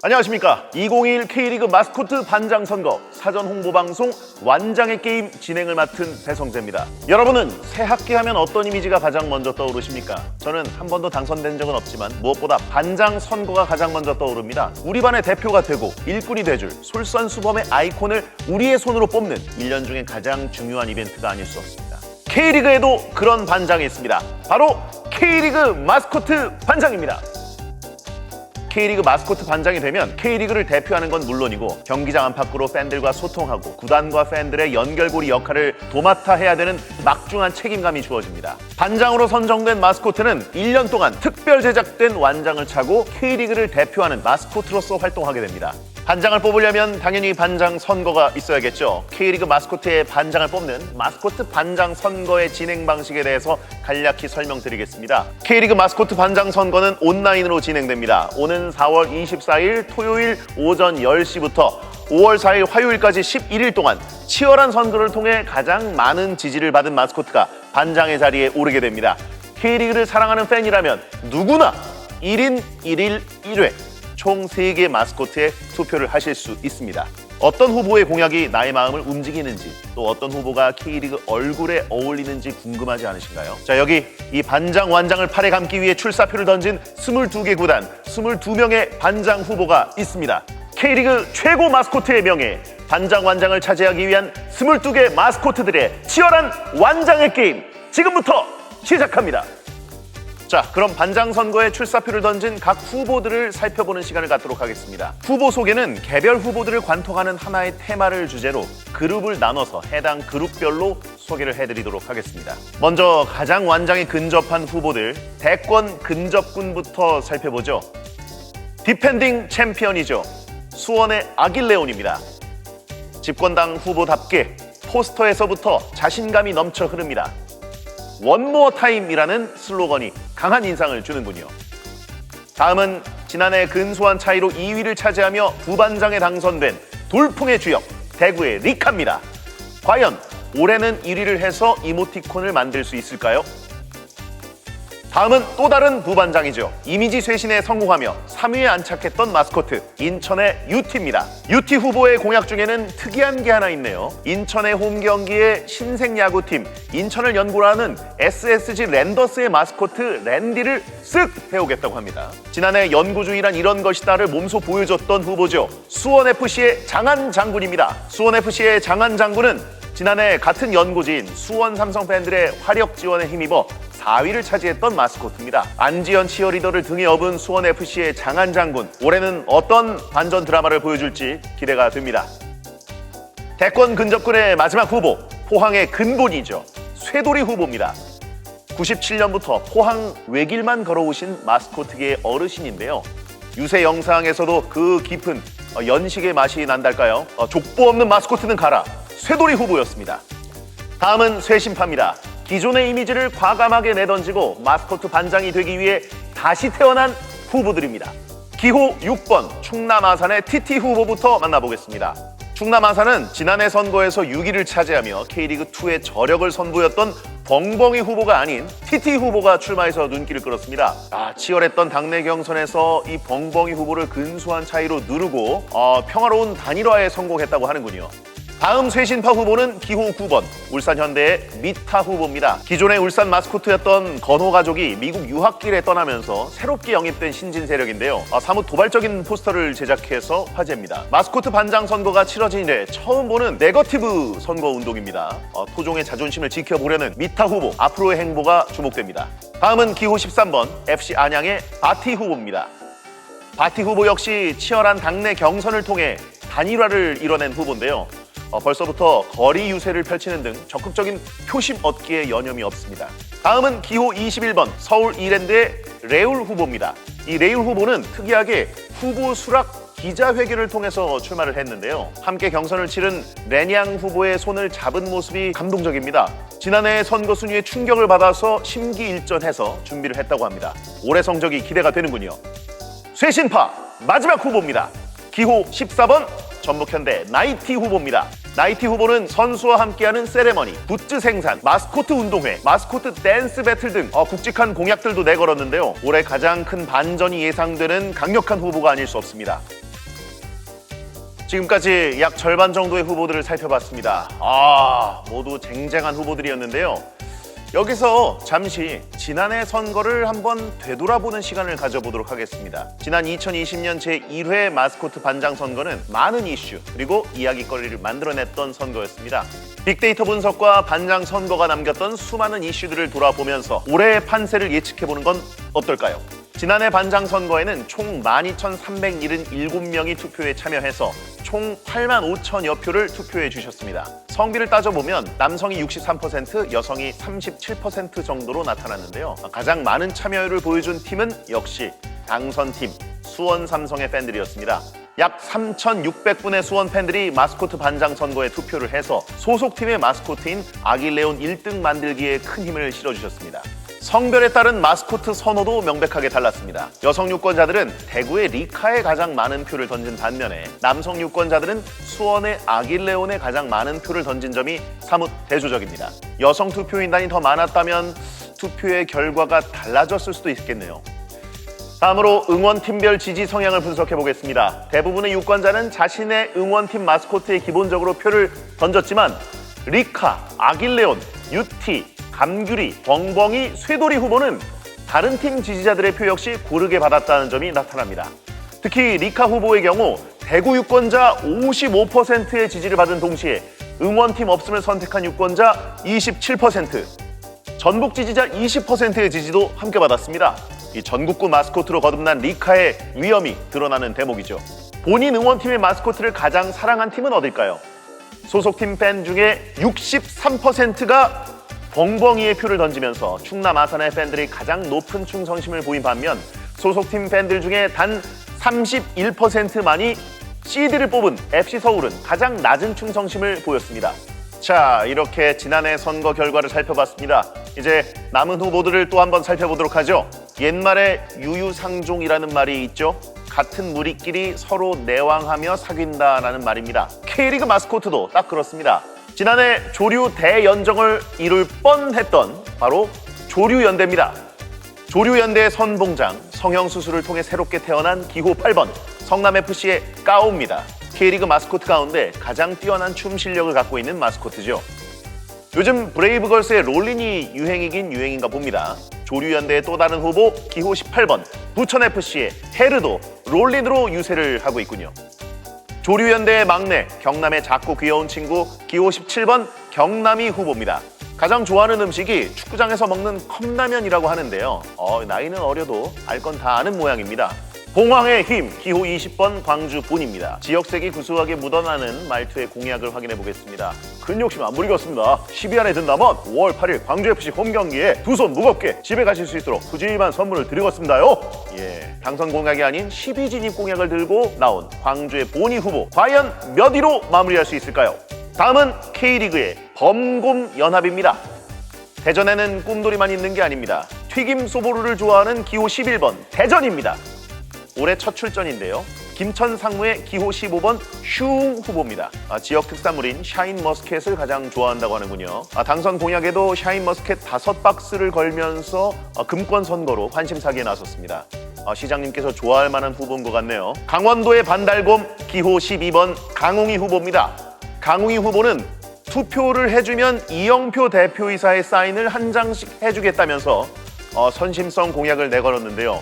안녕하십니까. 2021 K리그 마스코트 반장 선거 사전 홍보 방송 완장의 게임 진행을 맡은 배성재입니다. 여러분은 새 학기 하면 어떤 이미지가 가장 먼저 떠오르십니까? 저는 한 번도 당선된 적은 없지만 무엇보다 반장 선거가 가장 먼저 떠오릅니다. 우리 반의 대표가 되고 일꾼이 돼줄 솔선수범의 아이콘을 우리의 손으로 뽑는 1년 중에 가장 중요한 이벤트가 아닐 수 없습니다. K리그에도 그런 반장이 있습니다. 바로 K리그 마스코트 반장입니다. K리그 마스코트 반장이 되면 K리그를 대표하는 건 물론이고 경기장 안팎으로 팬들과 소통하고 구단과 팬들의 연결고리 역할을 도맡아 해야 되는 막중한 책임감이 주어집니다. 반장으로 선정된 마스코트는 1년 동안 특별 제작된 완장을 차고 K리그를 대표하는 마스코트로서 활동하게 됩니다. 반장을 뽑으려면 당연히 반장 선거가 있어야겠죠. K리그 마스코트의 반장을 뽑는 마스코트 반장 선거의 진행 방식에 대해서 간략히 설명드리겠습니다. K리그 마스코트 반장 선거는 온라인으로 진행됩니다. 오는 4월 24일 토요일 오전 10시부터 5월 4일 화요일까지 11일 동안 치열한 선거를 통해 가장 많은 지지를 받은 마스코트가 반장의 자리에 오르게 됩니다. K리그를 사랑하는 팬이라면 누구나 1인 1일 1회 총 3개 마스코트에 투표를 하실 수 있습니다. 어떤 후보의 공약이 나의 마음을 움직이는지 또 어떤 후보가 K리그 얼굴에 어울리는지 궁금하지 않으신가요? 자, 여기 이 반장 완장을 팔에 감기 위해 출사표를 던진 22개 구단 22명의 반장 후보가 있습니다. K리그 최고 마스코트의 명예 반장 완장을 차지하기 위한 22개 마스코트들의 치열한 완장의 게임 지금부터 시작합니다. 자, 그럼 반장 선거에 출사표를 던진 각 후보들을 살펴보는 시간을 갖도록 하겠습니다. 후보 소개는 개별 후보들을 관통하는 하나의 테마를 주제로 그룹을 나눠서 해당 그룹별로 소개를 해드리도록 하겠습니다. 먼저 가장 완장에 근접한 후보들 대권 근접군부터 살펴보죠. 디펜딩 챔피언이죠. 수원의 아길레온입니다. 집권당 후보답게 포스터에서부터 자신감이 넘쳐 흐릅니다. 원모어 타임이라는 슬로건이 강한 인상을 주는군요. 다음은 지난해 근소한 차이로 2위를 차지하며 부반장에 당선된 돌풍의 주역 대구의 리카입니다. 과연 올해는 1위를 해서 이모티콘을 만들 수 있을까요? 다음은 또 다른 부반장이죠. 이미지 쇄신에 성공하며 3위에 안착했던 마스코트 인천의 UT입니다. UT 후보의 공약 중에는 특이한 게 하나 있네요. 인천의 홈 경기의 신생 야구팀 인천을 연고로 하는 SSG 랜더스의 마스코트 랜디를 쓱 해오겠다고 합니다. 지난해 연구주의란 이런 것이다를 몸소 보여줬던 후보죠. 수원FC의 장한 장군입니다. 수원FC의 장한 장군은 지난해 같은 연고지인 수원 삼성 팬들의 화력 지원에 힘입어 4위를 차지했던 마스코트입니다. 안지현 치어리더를 등에 업은 수원FC의 장한 장군, 올해는 어떤 반전 드라마를 보여줄지 기대가 됩니다. 대권 근접군의 마지막 후보, 포항의 근본이죠. 쇠돌이 후보입니다. 97년부터 포항 외길만 걸어오신 마스코트계의 어르신인데요. 유세 영상에서도 그 깊은 연식의 맛이 난달까요? 족보 없는 마스코트는 가라. 쇠돌이 후보였습니다. 다음은 쇠심파입니다. 기존의 이미지를 과감하게 내던지고 마스코트 반장이 되기 위해 다시 태어난 후보들입니다. 기호 6번 충남 아산의 TT 후보부터 만나보겠습니다. 충남 아산은 지난해 선거에서 6위를 차지하며 K리그2의 저력을 선보였던 벙벙이 후보가 아닌 TT 후보가 출마해서 눈길을 끌었습니다. 치열했던 당내 경선에서 이 벙벙이 후보를 근소한 차이로 누르고 평화로운 단일화에 성공했다고 하는군요. 다음 쇄신파 후보는 기호 9번 울산 현대의 미타 후보입니다. 기존의 울산 마스코트였던 건호 가족이 미국 유학길에 떠나면서 새롭게 영입된 신진 세력인데요. 사뭇 도발적인 포스터를 제작해서 화제입니다. 마스코트 반장 선거가 치러진 이래 처음 보는 네거티브 선거 운동입니다. 토종의 자존심을 지켜보려는 미타 후보 앞으로의 행보가 주목됩니다. 다음은 기호 13번 FC 안양의 바티 후보입니다. 바티 후보 역시 치열한 당내 경선을 통해 단일화를 이뤄낸 후보인데요. 벌써부터 거리 유세를 펼치는 등 적극적인 표심 얻기에 여념이 없습니다. 다음은 기호 21번 서울 이랜드의 레울 후보입니다. 이 레울 후보는 특이하게 후보 수락 기자회견을 통해서 출마를 했는데요. 함께 경선을 치른 레냥 후보의 손을 잡은 모습이 감동적입니다. 지난해 선거 순위에 충격을 받아서 심기일전해서 준비를 했다고 합니다. 올해 성적이 기대가 되는군요. 쇄신파 마지막 후보입니다. 기호 14번 전북현대 나이티 후보입니다. 나이티 후보는 선수와 함께하는 세레머니, 굿즈 생산, 마스코트 운동회, 마스코트 댄스 배틀 등 굵직한 공약들도 내걸었는데요. 올해 가장 큰 반전이 예상되는 강력한 후보가 아닐 수 없습니다. 지금까지 약 절반 정도의 후보들을 살펴봤습니다. 모두 쟁쟁한 후보들이었는데요. 여기서 잠시 지난해 선거를 한번 되돌아보는 시간을 가져보도록 하겠습니다. 지난 2020년 제1회 마스코트 반장 선거는 많은 이슈 그리고 이야기거리를 만들어냈던 선거였습니다. 빅데이터 분석과 반장 선거가 남겼던 수많은 이슈들을 돌아보면서 올해의 판세를 예측해보는 건 어떨까요? 지난해 반장 선거에는 총 12,377명이 투표에 참여해서 총 8만 5천여 표를 투표해 주셨습니다. 성비를 따져보면 남성이 63%, 여성이 37% 정도로 나타났는데요. 가장 많은 참여율을 보여준 팀은 역시 당선팀 수원 삼성의 팬들이었습니다. 약 3,600분의 수원 팬들이 마스코트 반장 선거에 투표를 해서 소속팀의 마스코트인 아길레온 1등 만들기에 큰 힘을 실어주셨습니다. 성별에 따른 마스코트 선호도 명백하게 달랐습니다. 여성 유권자들은 대구의 리카에 가장 많은 표를 던진 반면에 남성 유권자들은 수원의 아길레온에 가장 많은 표를 던진 점이 사뭇 대조적입니다. 여성 투표인단이 더 많았다면 투표의 결과가 달라졌을 수도 있겠네요. 다음으로 응원팀별 지지 성향을 분석해 보겠습니다. 대부분의 유권자는 자신의 응원팀 마스코트에 기본적으로 표를 던졌지만 리카, 아길레온, 유티, 감귤이, 벙벙이, 쇠돌이 후보는 다른 팀 지지자들의 표 역시 고르게 받았다는 점이 나타납니다. 특히 리카 후보의 경우 대구 유권자 55%의 지지를 받은 동시에 응원팀 없음을 선택한 유권자 27%, 전북 지지자 20%의 지지도 함께 받았습니다. 이 전국구 마스코트로 거듭난 리카의 위엄이 드러나는 대목이죠. 본인 응원팀의 마스코트를 가장 사랑한 팀은 어딜까요? 소속팀 팬 중에 63%가 벙벙이의 표를 던지면서 충남 아산의 팬들이 가장 높은 충성심을 보인 반면 소속팀 팬들 중에 단 31%만이 CD를 뽑은 FC 서울은 가장 낮은 충성심을 보였습니다. 자, 이렇게 지난해 선거 결과를 살펴봤습니다. 이제 남은 후보들을 또 한번 살펴보도록 하죠. 옛말에 유유상종이라는 말이 있죠. 같은 무리끼리 서로 내왕하며 사귄다라는 말입니다. K리그 마스코트도 딱 그렇습니다. 지난해 조류 대연정을 이룰 뻔했던 바로 조류연대입니다. 조류연대의 선봉장, 성형수술을 통해 새롭게 태어난 기호 8번 성남FC의 까오입니다. K리그 마스코트 가운데 가장 뛰어난 춤 실력을 갖고 있는 마스코트죠. 요즘 브레이브걸스의 롤린이 유행이긴 유행인가 봅니다. 조류연대의 또 다른 후보 기호 18번 부천FC의 헤르도 롤린으로 유세를 하고 있군요. 조류연대의 막내, 경남의 작고 귀여운 친구 기호 17번 경남이 후보입니다. 가장 좋아하는 음식이 축구장에서 먹는 컵라면이라고 하는데요. 나이는 어려도 알 건 다 아는 모양입니다. 봉황의 힘, 기호 20번 광주 본입니다. 지역색이 구수하게 묻어나는 말투의 공약을 확인해 보겠습니다. 큰 욕심 안 부리겠습니다. 10위 안에 든다면 5월 8일 광주FC 홈경기에 두 손 무겁게 집에 가실 수 있도록 푸짐한 선물을 드리겠습니다요. 당선 공약이 아닌 10위 진입 공약을 들고 나온 광주의 본이 후보, 과연 몇 위로 마무리할 수 있을까요? 다음은 K리그의 범곰 연합입니다. 대전에는 꿈돌이만 있는 게 아닙니다. 튀김 소보루를 좋아하는 기호 11번 대전입니다. 올해 첫 출전인데요. 김천 상무의 기호 15번 슝 후보입니다. 지역 특산물인 샤인머스켓을 가장 좋아한다고 하는군요. 당선 공약에도 샤인머스켓 5박스를 걸면서 금권 선거로 환심사기에 나섰습니다. 시장님께서 좋아할 만한 후보인 것 같네요. 강원도의 반달곰 기호 12번 강웅이 후보입니다. 강웅이 후보는 투표를 해주면 이영표 대표이사의 사인을 한 장씩 해주겠다면서 선심성 공약을 내걸었는데요.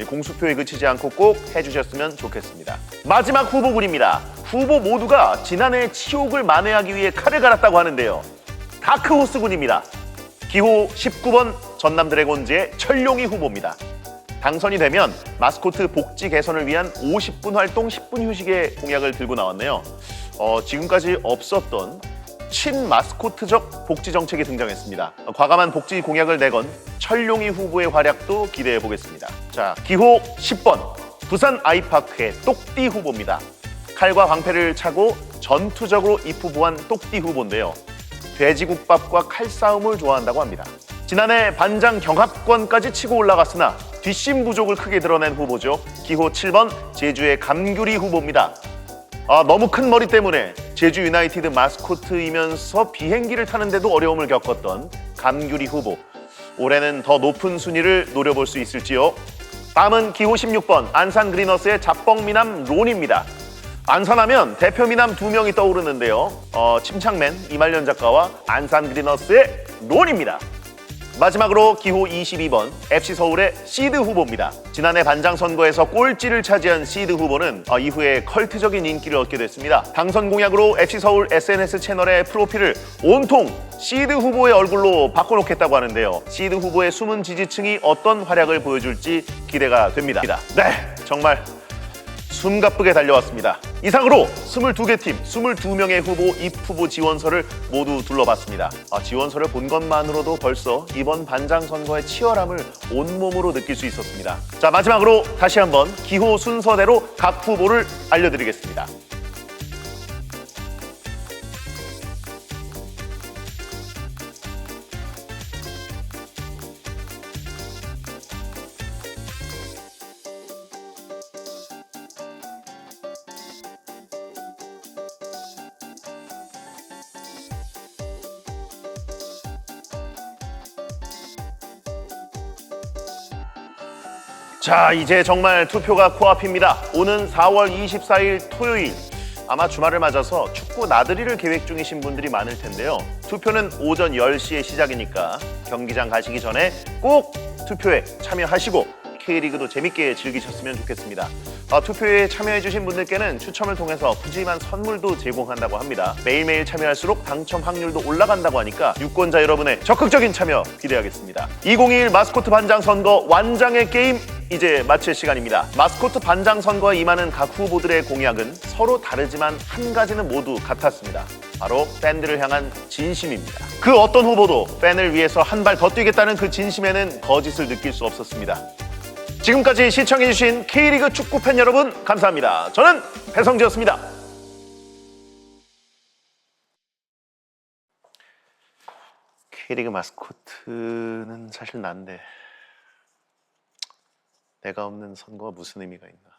공수표에 그치지 않고 꼭 해주셨으면 좋겠습니다. 마지막 후보군입니다. 후보 모두가 지난해 치욕을 만회하기 위해 칼을 갈았다고 하는데요. 다크호스군입니다. 기호 19번 전남 드래곤즈의 철룡이 후보입니다. 당선이 되면 마스코트 복지 개선을 위한 50분 활동 10분 휴식의 공약을 들고 나왔네요. 지금까지 없었던 친마스코트적 복지 정책이 등장했습니다. 과감한 복지 공약을 내건 철룡이 후보의 활약도 기대해 보겠습니다. 자, 기호 10번 부산 아이파크의 똑띠 후보입니다. 칼과 방패를 차고 전투적으로 입후보한 똑띠 후보인데요. 돼지국밥과 칼싸움을 좋아한다고 합니다. 지난해 반장 경합권까지 치고 올라갔으나 뒷심 부족을 크게 드러낸 후보죠. 기호 7번 제주의 감귤이 후보입니다. 너무 큰 머리 때문에 제주 유나이티드 마스코트이면서 비행기를 타는데도 어려움을 겪었던 감귤이 후보. 올해는 더 높은 순위를 노려볼 수 있을지요? 다음은 기호 16번 안산 그리너스의 잡뻥미남 론입니다. 안산하면 대표 미남 두 명이 떠오르는데요. 침착맨 이말년 작가와 안산 그리너스의 론입니다. 마지막으로 기호 22번 FC 서울의 시드 후보입니다. 지난해 반장 선거에서 꼴찌를 차지한 시드 후보는 이후에 컬트적인 인기를 얻게 됐습니다. 당선 공약으로 FC 서울 SNS 채널의 프로필을 온통 시드 후보의 얼굴로 바꿔놓겠다고 하는데요. 시드 후보의 숨은 지지층이 어떤 활약을 보여줄지 기대가 됩니다. 네, 정말 숨가쁘게 달려왔습니다. 이상으로 22개 팀, 22명의 후보 입후보 지원서를 모두 둘러봤습니다. 지원서를 본 것만으로도 벌써 이번 반장 선거의 치열함을 온몸으로 느낄 수 있었습니다. 자, 마지막으로 다시 한번 기호 순서대로 각 후보를 알려드리겠습니다. 자, 이제 정말 투표가 코앞입니다. 오는 4월 24일 토요일, 아마 주말을 맞아서 축구 나들이를 계획 중이신 분들이 많을 텐데요. 투표는 오전 10시에 시작이니까 경기장 가시기 전에 꼭 투표에 참여하시고 K리그도 재밌게 즐기셨으면 좋겠습니다. 투표에 참여해주신 분들께는 추첨을 통해서 푸짐한 선물도 제공한다고 합니다. 매일매일 참여할수록 당첨 확률도 올라간다고 하니까 유권자 여러분의 적극적인 참여 기대하겠습니다. 2021 마스코트 반장 선거 완장의 게임 이제 마칠 시간입니다. 마스코트 반장 선거에 임하는 각 후보들의 공약은 서로 다르지만 한 가지는 모두 같았습니다. 바로 팬들을 향한 진심입니다. 그 어떤 후보도 팬을 위해서 한 발 더 뛰겠다는 그 진심에는 거짓을 느낄 수 없었습니다. 지금까지 시청해주신 K리그 축구팬 여러분 감사합니다. 저는 배성재였습니다. K리그 마스코트는 사실 난데 내가 없는 선거가 무슨 의미가 있나.